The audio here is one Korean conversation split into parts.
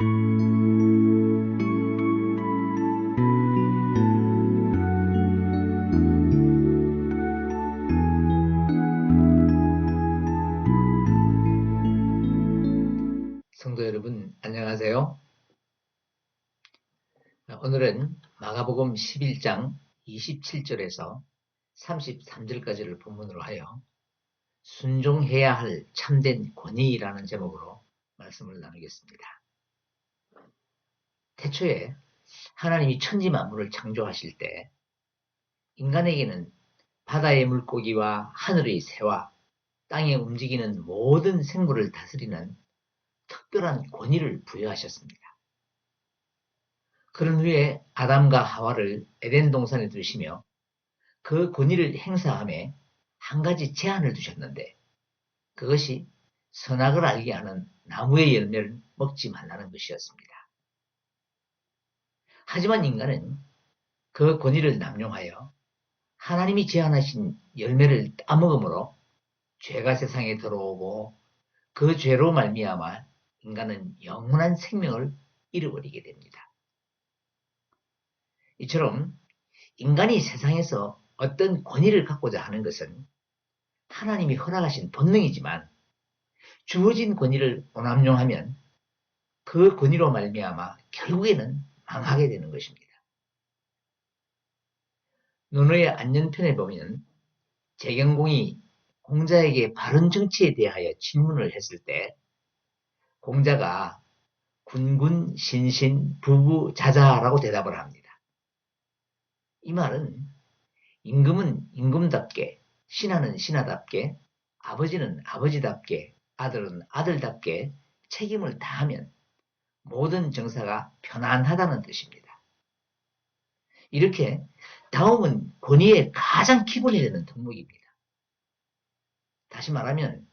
성도 여러분, 안녕하세요. 오늘은 마가복음 11장 27절에서 33절까지를 본문으로 하여 순종해야 할 참된 권위라는 제목으로 말씀을 나누겠습니다. 태초에 하나님이 천지 만물을 창조하실 때 인간에게는 바다의 물고기와 하늘의 새와 땅에 움직이는 모든 생물을 다스리는 특별한 권위를 부여하셨습니다. 그런 후에 아담과 하와를 에덴 동산에 두시며 그 권위를 행사함에 한 가지 제한을 두셨는데 그것이 선악을 알게 하는 나무의 열매를 먹지 말라는 것이었습니다. 하지만 인간은 그 권위를 남용하여 하나님이 제한하신 열매를 따먹음으로 죄가 세상에 들어오고 그 죄로 말미암아 인간은 영원한 생명을 잃어버리게 됩니다. 이처럼 인간이 세상에서 어떤 권위를 갖고자 하는 것은 하나님이 허락하신 본능이지만 주어진 권위를 오남용하면 그 권위로 말미암아 결국에는 망하게 되는 것입니다. 노노의 안전편에 보면 재경공이 공자에게 바른 정치에 대하여 질문을 했을 때 공자가 군군, 신신, 부부, 자자라고 대답을 합니다. 이 말은 임금은 임금답게, 신하는 신하답게, 아버지는 아버지답게, 아들은 아들답게 책임을 다하면 모든 정사가 편안하다는 뜻입니다. 이렇게 다음은 권위의 가장 기본이 되는 덕목입니다. 다시 말하면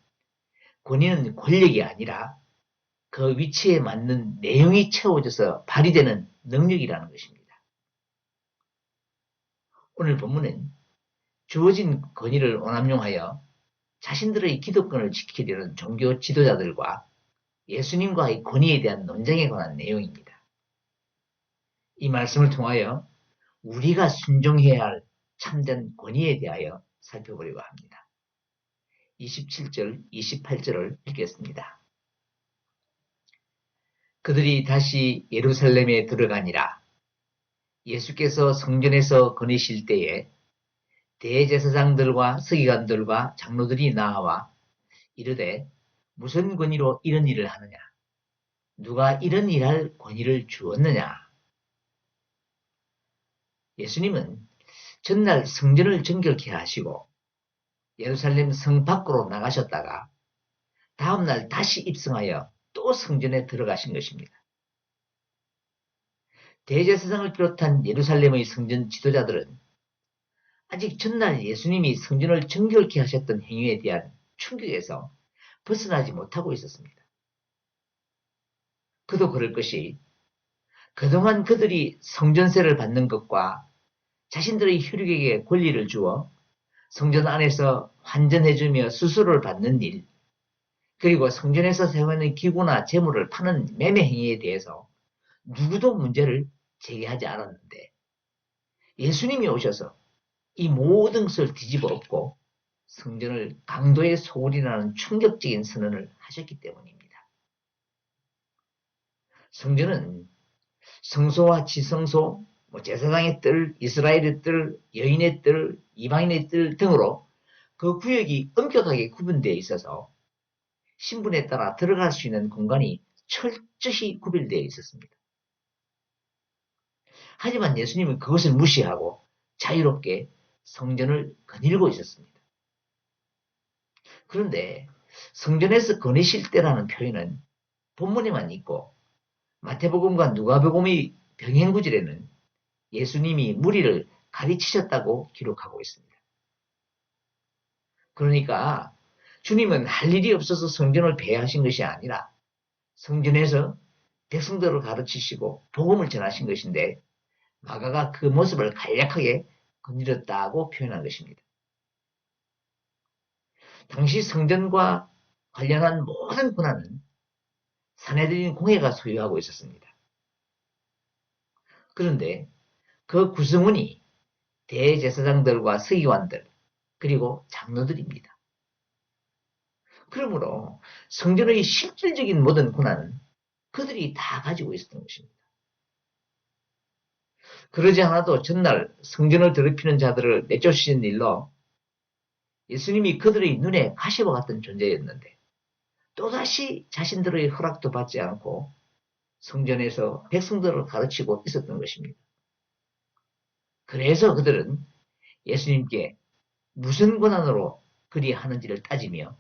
권위는 권력이 아니라 그 위치에 맞는 내용이 채워져서 발휘되는 능력이라는 것입니다. 오늘 본문은 주어진 권위를 오남용하여 자신들의 기득권을 지키려는 종교 지도자들과 예수님과의 권위에 대한 논쟁에 관한 내용입니다. 이 말씀을 통하여 우리가 순종해야 할 참된 권위에 대하여 살펴보려고 합니다. 27절, 28절을 읽겠습니다. 그들이 다시 예루살렘에 들어가니라. 예수께서 성전에서 거니실 때에 대제사장들과 서기관들과 장로들이 나와 이르되 무슨 권위로 이런 일을 하느냐? 누가 이런 일할 권위를 주었느냐? 예수님은 전날 성전을 정결케 하시고 예루살렘 성 밖으로 나가셨다가 다음날 다시 입성하여 또 성전에 들어가신 것입니다. 대제사장을 비롯한 예루살렘의 성전 지도자들은 아직 전날 예수님이 성전을 정결케 하셨던 행위에 대한 충격에서 벗어나지 못하고 있었습니다. 그도 그럴 것이 그동안 그들이 성전세를 받는 것과 자신들의 혈육에게 권리를 주어 성전 안에서 환전해주며 수수료를 받는 일, 그리고 성전에서 사용하는 기구나 재물을 파는 매매 행위에 대해서 누구도 문제를 제기하지 않았는데 예수님이 오셔서 이 모든 것을 뒤집어 엎고 성전을 강도의 소홀이라는 충격적인 선언을 하셨기 때문입니다. 성전은 성소와 지성소, 제사장의 뜰, 이스라엘의 뜰, 여인의 뜰, 이방인의 뜰 등으로 그 구역이 엄격하게 구분되어 있어서 신분에 따라 들어갈 수 있는 공간이 철저히 구별되어 있었습니다. 하지만 예수님은 그것을 무시하고 자유롭게 성전을 거닐고 있었습니다. 그런데 성전에서 거니실 때라는 표현은 본문에만 있고 마태복음과 누가복음의 병행구절에는 예수님이 무리를 가르치셨다고 기록하고 있습니다. 그러니까 주님은 할 일이 없어서 성전을 폐하신 것이 아니라 성전에서 백성들을 가르치시고 복음을 전하신 것인데 마가가 그 모습을 간략하게 건드렸다고 표현한 것입니다. 당시 성전과 관련한 모든 권한은 사내들인 공회가 소유하고 있었습니다. 그런데 그 구성원이 대제사장들과 서기관들 그리고 장로들입니다. 그러므로 성전의 실질적인 모든 권한은 그들이 다 가지고 있었던 것입니다. 그러지 않아도 전날 성전을 더럽히는 자들을 내쫓으신 일로 예수님이 그들의 눈에 가시와 같은 존재였는데 또다시 자신들의 허락도 받지 않고 성전에서 백성들을 가르치고 있었던 것입니다. 그래서 그들은 예수님께 무슨 권한으로 그리 하는지를 따지며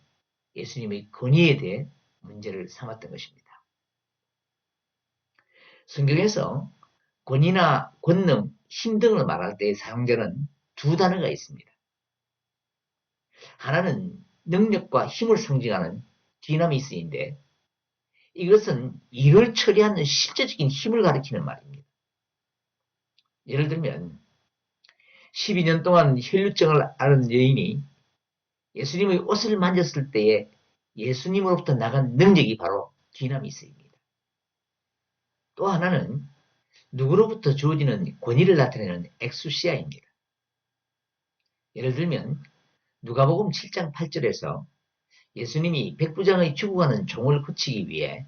예수님의 권위에 대해 문제를 삼았던 것입니다. 성경에서 권위나 권능, 힘 등을 말할 때 사용되는 두 단어가 있습니다. 하나는 능력과 힘을 상징하는 디나미스인데 이것은 일을 처리하는 실제적인 힘을 가리키는 말입니다. 예를 들면 12년 동안 혈류증을 앓은 여인이 예수님의 옷을 만졌을 때에 예수님으로부터 나간 능력이 바로 디나미스입니다. 또 하나는 누구로부터 주어지는 권위를 나타내는 엑수시아입니다. 예를 들면 누가복음 7장 8절에서 예수님이 백부장의 죽어가는 종을 고치기 위해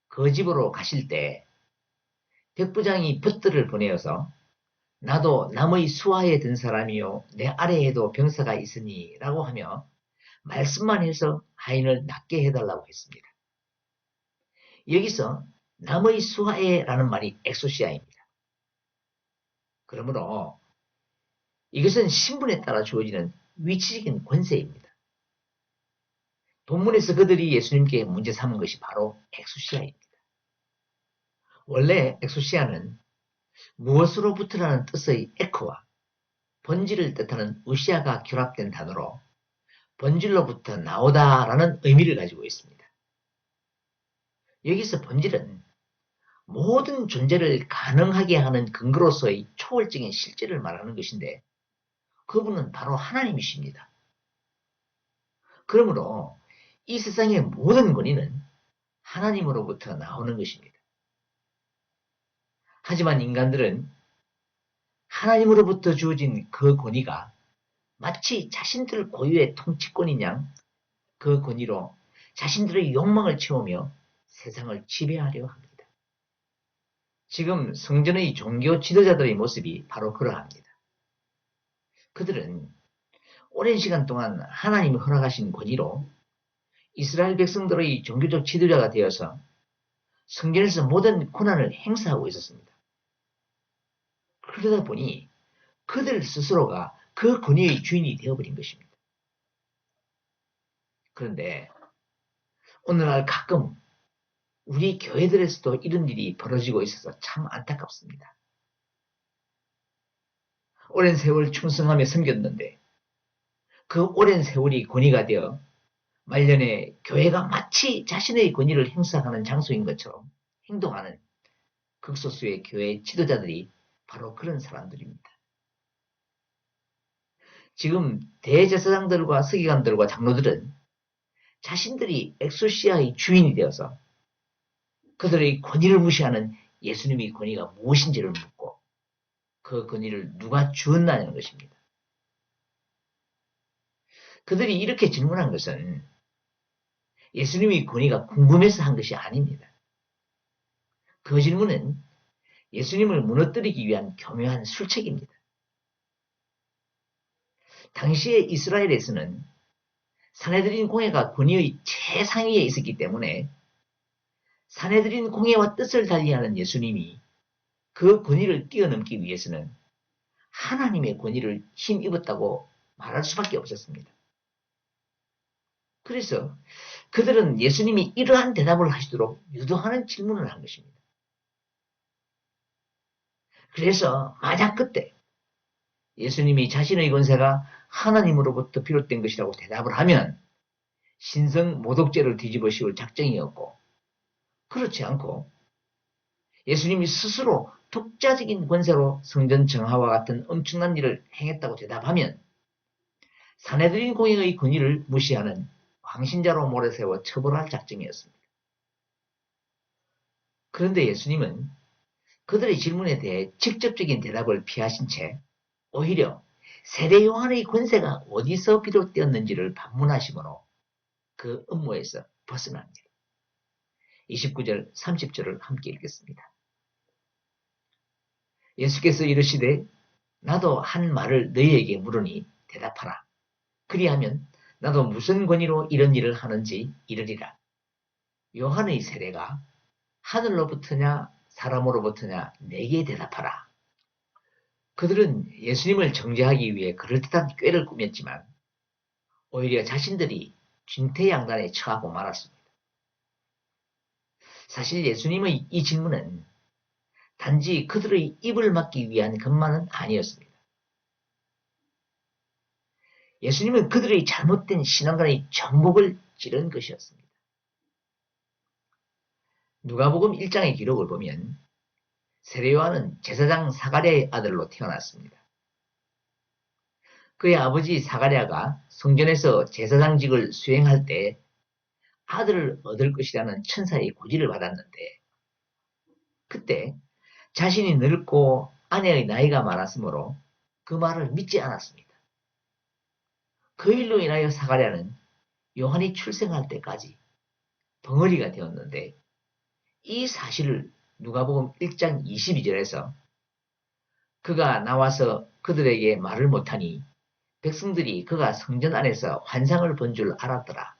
그 집으로 가실 때 백부장이 벗들을 보내어서 나도 남의 수하에 든 사람이요 내 아래에도 병사가 있으니 라고 하며 말씀만 해서 하인을 낫게 해달라고 했습니다. 여기서 남의 수하에라는 말이 엑소시아입니다. 그러므로 이것은 신분에 따라 주어지는 위치적인 권세입니다. 본문에서 그들이 예수님께 문제 삼은 것이 바로 엑소시아입니다. 원래 엑소시아는 무엇으로부터라는 뜻의 에크와 번지를 뜻하는 우시아가 결합된 단어로 번질로부터 나오다라는 의미를 가지고 있습니다. 여기서 번질은 모든 존재를 가능하게 하는 근거로서의 초월적인 실제를 말하는 것인데 그분은 바로 하나님이십니다. 그러므로 이 세상의 모든 권위는 하나님으로부터 나오는 것입니다. 하지만 인간들은 하나님으로부터 주어진 그 권위가 마치 자신들 고유의 통치권인 양 그 권위로 자신들의 욕망을 채우며 세상을 지배하려 합니다. 지금 성전의 종교 지도자들의 모습이 바로 그러합니다. 그들은 오랜 시간 동안 하나님이 허락하신 권위로 이스라엘 백성들의 종교적 지도자가 되어서 성전에서 모든 권한을 행사하고 있었습니다. 그러다 보니 그들 스스로가 그 권위의 주인이 되어버린 것입니다. 그런데 오늘날 가끔 우리 교회들에서도 이런 일이 벌어지고 있어서 참 안타깝습니다. 오랜 세월 충성하며 섬겼는데 그 오랜 세월이 권위가 되어 말년에 교회가 마치 자신의 권위를 행사하는 장소인 것처럼 행동하는 극소수의 교회 지도자들이 바로 그런 사람들입니다. 지금 대제사장들과 서기관들과 장로들은 자신들이 엑소시아의 주인이 되어서 그들의 권위를 무시하는 예수님의 권위가 무엇인지를 묻고 그 권위를 누가 주었나는 것입니다. 그들이 이렇게 질문한 것은 예수님의 권위가 궁금해서 한 것이 아닙니다. 그 질문은 예수님을 무너뜨리기 위한 교묘한 술책입니다. 당시에 이스라엘에서는 사내들인 공회가 권위의 최상위에 있었기 때문에 사내들인 공회와 뜻을 달리하는 예수님이 그 권위를 뛰어넘기 위해서는 하나님의 권위를 힘입었다고 말할 수밖에 없었습니다. 그래서 그들은 예수님이 이러한 대답을 하시도록 유도하는 질문을 한 것입니다. 그래서 만약 그때 예수님이 자신의 권세가 하나님으로부터 비롯된 것이라고 대답을 하면 신성 모독죄를 뒤집어 씌울 작정이었고 그렇지 않고 예수님이 스스로 독자적인 권세로 성전 정화와 같은 엄청난 일을 행했다고 대답하면 사내들인 공회의 권위를 무시하는 광신자로 몰아세워 처벌할 작정이었습니다. 그런데 예수님은 그들의 질문에 대해 직접적인 대답을 피하신 채 오히려 세례 요한의 권세가 어디서 비롯되었는지를 반문하시므로 그 음모에서 벗어납니다. 29절, 30절을 함께 읽겠습니다. 예수께서 이르시되 나도 한 말을 너희에게 물으니 대답하라. 그리하면 나도 무슨 권위로 이런 일을 하는지 이르리라. 요한의 세례가 하늘로부터냐 사람으로부터냐 내게 대답하라. 그들은 예수님을 정죄하기 위해 그럴듯한 꾀를 꾸몄지만 오히려 자신들이 진퇴양난에 처하고 말았습니다. 사실 예수님의 이 질문은 단지 그들의 입을 막기 위한 것만은 아니었습니다. 예수님은 그들의 잘못된 신앙관의 전복을 찌른 것이었습니다. 누가복음 1장의 기록을 보면 세례요한은 제사장 사가랴의 아들로 태어났습니다. 그의 아버지 사가랴가 성전에서 제사장직을 수행할 때 아들을 얻을 것이라는 천사의 고지를 받았는데 그때 자신이 늙고 아내의 나이가 많았으므로 그 말을 믿지 않았습니다. 그 일로 인하여 사가랴는 요한이 출생할 때까지 벙어리가 되었는데 이 사실을 누가복음 1장 22절에서 그가 나와서 그들에게 말을 못하니 백성들이 그가 성전 안에서 환상을 본 줄 알았더라.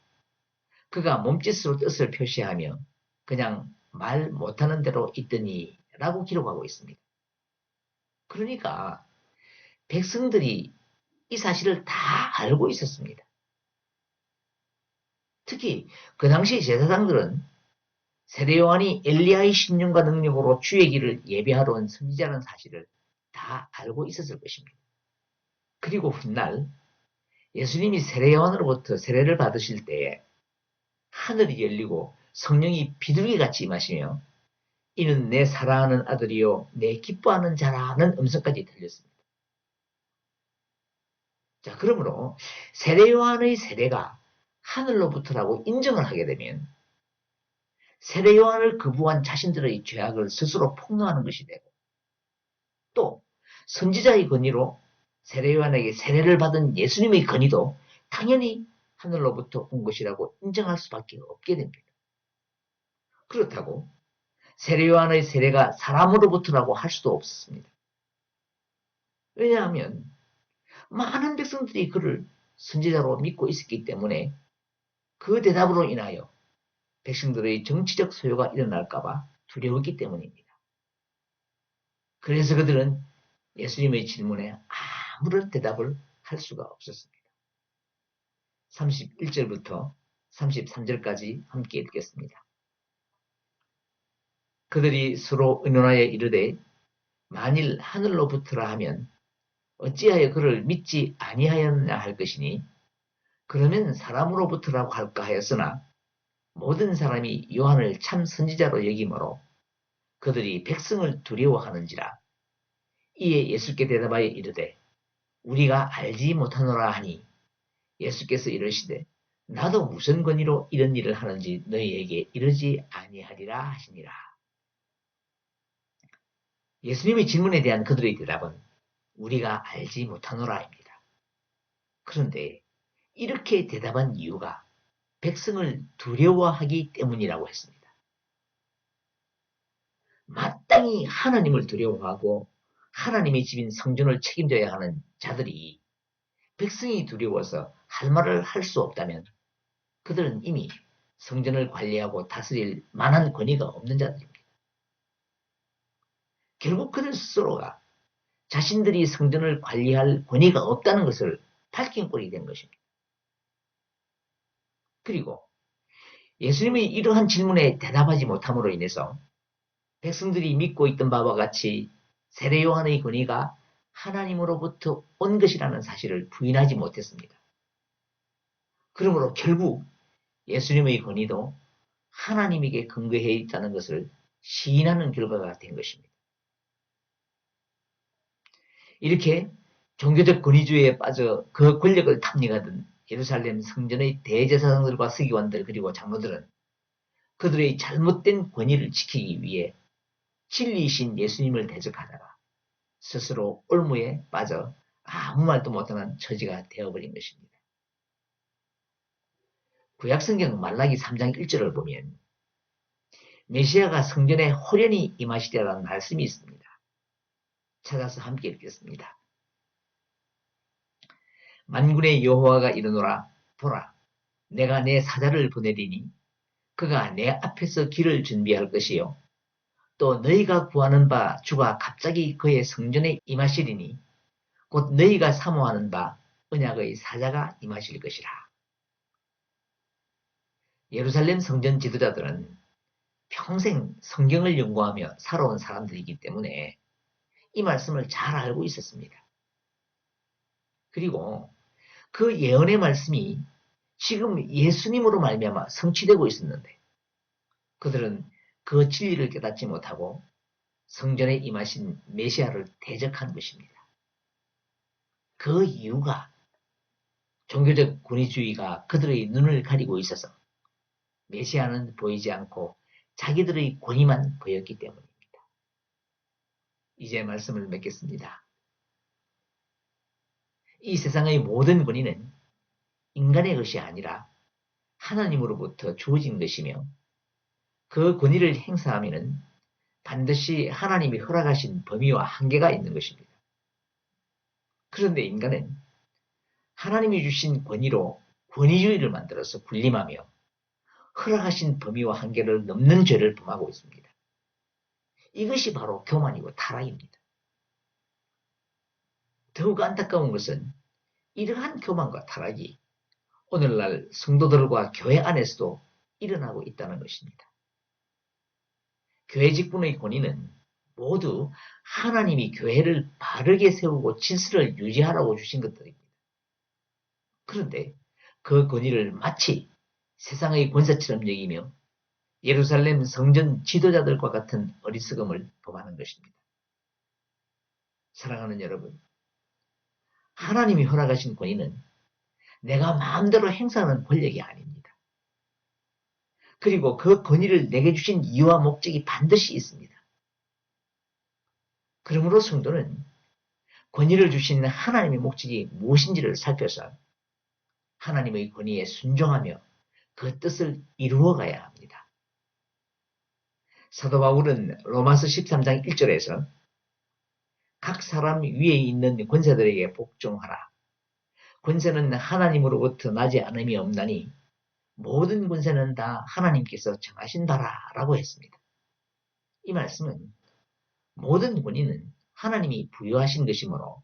그가 몸짓으로 뜻을 표시하며 그냥 말 못하는 대로 있더니 라고 기록하고 있습니다. 그러니까 백성들이 이 사실을 다 알고 있었습니다. 특히 그 당시 제사장들은 세례요한이 엘리야의 신령과 능력으로 주의 길을 예비하러 온 선지자라는 사실을 다 알고 있었을 것입니다. 그리고 훗날 예수님이 세례요한으로부터 세례를 받으실 때에 하늘이 열리고 성령이 비둘기같이 임하시며 이는 내 사랑하는 아들이요 내 기뻐하는 자라는 음성까지 들렸습니다. 자, 그러므로 세례요한의 세례가 하늘로부터라고 인정을 하게 되면 세례요한을 거부한 자신들의 죄악을 스스로 폭로하는 것이 되고 또 선지자의 권위로 세례요한에게 세례를 받은 예수님의 권위도 당연히 하늘로부터 온 것이라고 인정할 수밖에 없게 됩니다. 그렇다고 세례요한의 세례가 사람으로부터라고 할 수도 없었습니다. 왜냐하면 많은 백성들이 그를 선지자로 믿고 있었기 때문에 그 대답으로 인하여 백성들의 정치적 소요가 일어날까봐 두려웠기 때문입니다. 그래서 그들은 예수님의 질문에 아무런 대답을 할 수가 없었습니다. 31절부터 33절까지 함께 읽겠습니다. 그들이 서로 의논하여 이르되 만일 하늘로부터라 하면 어찌하여 그를 믿지 아니하였느냐 할 것이니 그러면 사람으로부터라고 할까 하였으나 모든 사람이 요한을 참 선지자로 여기므로 그들이 백성을 두려워하는지라. 이에 예수께 대답하여 이르되 우리가 알지 못하노라 하니 예수께서 이르시되 나도 무슨 권위로 이런 일을 하는지 너희에게 이르지 아니하리라 하시니라. 예수님의 질문에 대한 그들의 대답은 우리가 알지 못하노라입니다. 그런데 이렇게 대답한 이유가 백성을 두려워하기 때문이라고 했습니다. 마땅히 하나님을 두려워하고 하나님의 집인 성전을 책임져야 하는 자들이 백성이 두려워서 할 말을 할 수 없다면 그들은 이미 성전을 관리하고 다스릴 만한 권위가 없는 자들입니다. 결국 그들 스스로가 자신들이 성전을 관리할 권위가 없다는 것을 밝힌 꼴이 된 것입니다. 그리고 예수님의 이러한 질문에 대답하지 못함으로 인해서 백성들이 믿고 있던 바와 같이 세례 요한의 권위가 하나님으로부터 온 것이라는 사실을 부인하지 못했습니다. 그러므로 결국 예수님의 권위도 하나님에게 근거해 있다는 것을 시인하는 결과가 된 것입니다. 이렇게 종교적 권위주의에 빠져 그 권력을 탐닉하던 예루살렘 성전의 대제사장들과 서기관들 그리고 장로들은 그들의 잘못된 권위를 지키기 위해 진리이신 예수님을 대적하다가 스스로 올무에 빠져 아무 말도 못하는 처지가 되어버린 것입니다. 구약성경 말라기 3장 1절을 보면 메시아가 성전에 호련히 임하시리라는 말씀이 있습니다. 찾아서 함께 읽겠습니다. 만군의 여호와가 이르노라. 보라, 내가 내 사자를 보내리니 그가 내 앞에서 길을 준비할 것이요 또 너희가 구하는 바 주가 갑자기 그의 성전에 임하시리니 곧 너희가 사모하는 바 언약의 사자가 임하실 것이라. 예루살렘 성전 지도자들은 평생 성경을 연구하며 살아온 사람들이기 때문에 이 말씀을 잘 알고 있었습니다. 그리고 그 예언의 말씀이 지금 예수님으로 말미암아 성취되고 있었는데 그들은 그 진리를 깨닫지 못하고 성전에 임하신 메시아를 대적한 것입니다. 그 이유가 종교적 권위주의가 그들의 눈을 가리고 있어서 메시아는 보이지 않고 자기들의 권위만 보였기 때문입니다. 이제 말씀을 맺겠습니다. 이 세상의 모든 권위는 인간의 것이 아니라 하나님으로부터 주어진 것이며 그 권위를 행사하면 반드시 하나님이 허락하신 범위와 한계가 있는 것입니다. 그런데 인간은 하나님이 주신 권위로 권위주의를 만들어서 군림하며 허락하신 범위와 한계를 넘는 죄를 범하고 있습니다. 이것이 바로 교만이고 타락입니다. 더욱 안타까운 것은 이러한 교만과 타락이 오늘날 성도들과 교회 안에서도 일어나고 있다는 것입니다. 교회 직분의 권위는 모두 하나님이 교회를 바르게 세우고 질서를 유지하라고 주신 것들입니다. 그런데 그 권위를 마치 세상의 권세처럼 여기며 예루살렘 성전 지도자들과 같은 어리석음을 범하는 것입니다. 사랑하는 여러분, 하나님이 허락하신 권위는 내가 마음대로 행사하는 권력이 아닙니다. 그리고 그 권위를 내게 주신 이유와 목적이 반드시 있습니다. 그러므로 성도는 권위를 주신 하나님의 목적이 무엇인지를 살펴서 하나님의 권위에 순종하며 그 뜻을 이루어가야 합니다. 사도 바울은 로마서 13장 1절에서 각 사람 위에 있는 권세들에게 복종하라. 권세는 하나님으로부터 나지 않음이 없나니 모든 권세는 다 하나님께서 정하신 바라 라고 했습니다. 이 말씀은 모든 권위는 하나님이 부여하신 것이므로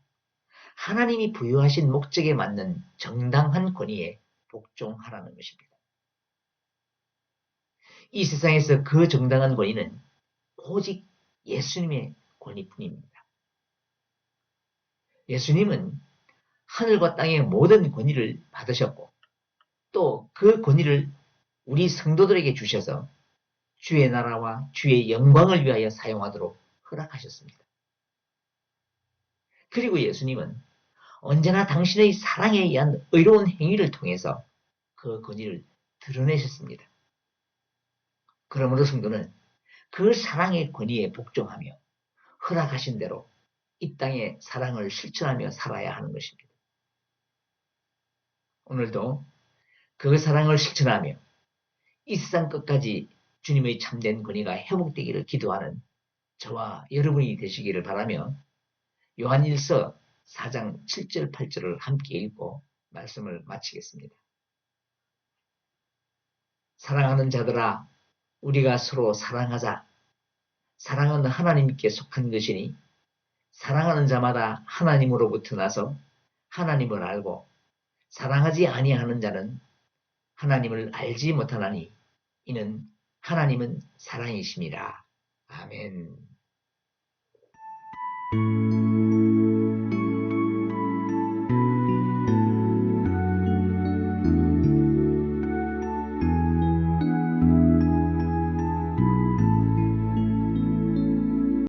하나님이 부여하신 목적에 맞는 정당한 권위에 복종하라는 것입니다. 이 세상에서 그 정당한 권위는 오직 예수님의 권위뿐입니다. 예수님은 하늘과 땅의 모든 권위를 받으셨고 또 그 권위를 우리 성도들에게 주셔서 주의 나라와 주의 영광을 위하여 사용하도록 허락하셨습니다. 그리고 예수님은 언제나 당신의 사랑에 의한 의로운 행위를 통해서 그 권위를 드러내셨습니다. 그러므로 성도는 그 사랑의 권위에 복종하며 허락하신 대로 이 땅의 사랑을 실천하며 살아야 하는 것입니다. 오늘도 그 사랑을 실천하며 이 세상 끝까지 주님의 참된 권위가 회복되기를 기도하는 저와 여러분이 되시기를 바라며 요한일서 4장 7절 8절을 함께 읽고 말씀을 마치겠습니다. 사랑하는 자들아 우리가 서로 사랑하자. 사랑은 하나님께 속한 것이니 사랑하는 자마다 하나님으로부터 나서 하나님을 알고 사랑하지 아니하는 자는 하나님을 알지 못하나니 이는 하나님은 사랑이심이라. 아멘.